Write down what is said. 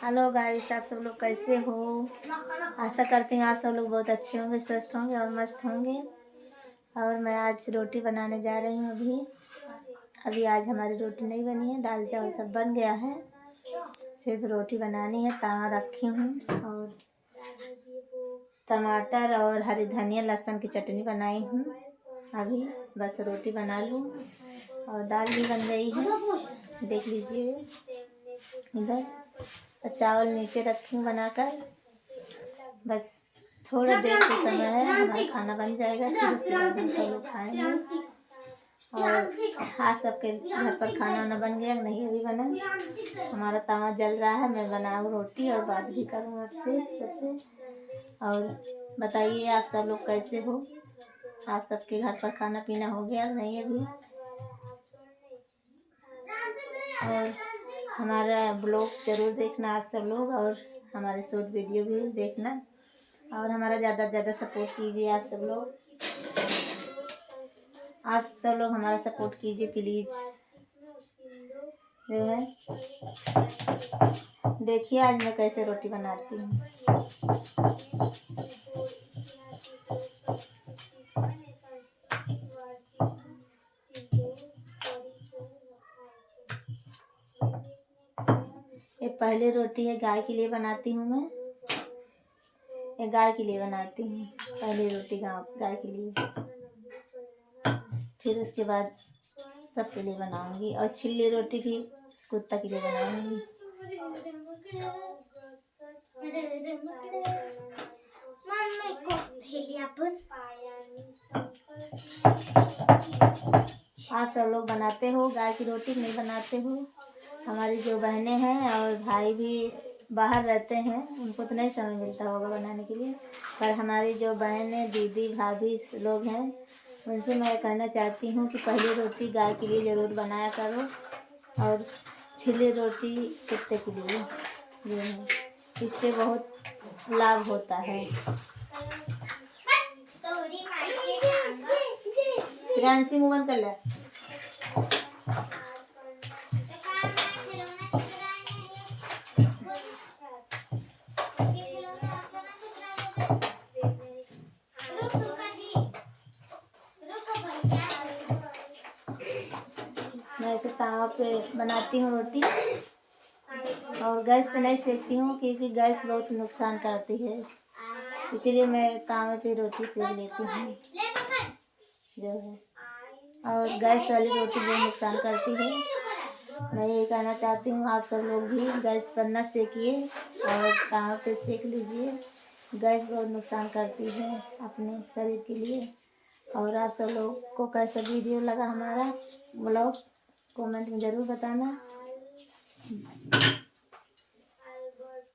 Hello guys, आप सब लोग कैसे हो। आशा करती हूँ आप सब लोग बहुत अच्छे होंगे, स्वस्थ होंगे और मस्त होंगे। और मैं आज रोटी बनाने जा रही हूँ। अभी आज हमारी रोटी नहीं बनी है, दाल चावल सब बन गया है, सिर्फ रोटी बनानी है। तवा रखी हूँ और टमाटर और हरी धनिया लहसुन की चटनी बनाई हूँ। अभी बस रोटी बना लूँ और दाल भी बन गई है, देख लीजिए इधर। चावल नीचे रखी हूँ बनाकर। बस थोड़ा देर के समय है, हमारा खाना बन जाएगा, फिर उसके बाद हम सब लोग खाएंगे। और आप सबके घर पर खाना वाना बन गया नहीं? अभी बना, हमारा तवा जल रहा है। मैं बनाऊँ रोटी और बात भी करूँ आपसे सबसे। और बताइए आप सब लोग कैसे हो, आप सबके घर पर खाना पीना हो गया नहीं अभी? और हमारा ब्लॉग ज़रूर देखना आप सब लोग, और हमारे शॉर्ट वीडियो भी देखना, और हमारा ज़्यादा से ज़्यादा सपोर्ट कीजिए। आप सब लोग हमारा सपोर्ट कीजिए प्लीज़। जो है देखिए आज मैं कैसे रोटी बनाती हूँ। ये पहले रोटी है गाय के लिए बनाती हूँ मैं, ये गाय के लिए बनाती हूँ पहले रोटी गाय के लिए, फिर उसके बाद सबके लिए बनाऊंगी। और छिल्ली रोटी भी कुत्ता के लिए बनाऊंगी। आप सब लोग बनाते हो गाय की रोटी नहीं बनाते हो? हमारी जो बहनें हैं और भाई भी बाहर रहते हैं, उनको तो नहीं समय मिलता होगा बनाने के लिए, पर हमारी जो बहनें दीदी भाभी लोग हैं, उनसे मैं कहना चाहती हूँ कि पहली रोटी गाय के लिए ज़रूर बनाया करो और छिली रोटी कुत्ते के लिए। ये है, इससे बहुत लाभ होता है। फ्रांसी मुगन कर ले। मैं ऐसे तवा पे बनाती हूँ रोटी, और गैस पे नहीं सेकती हूँ क्योंकि गैस बहुत नुकसान करती है, इसीलिए मैं तवे पे रोटी सेक लेती हूँ जो है। और गैस वाली रोटी बहुत नुकसान करती है। मैं ये कहना चाहती हूँ आप सब लोग भी गैस पर न सेकिए और तवे पे सेक लीजिए। गैस बहुत नुकसान करती है अपने शरीर के लिए। और आप सब लोग को कैसा वीडियो लगा हमारा ब्लॉग, कमेंट में ज़रूर बताना।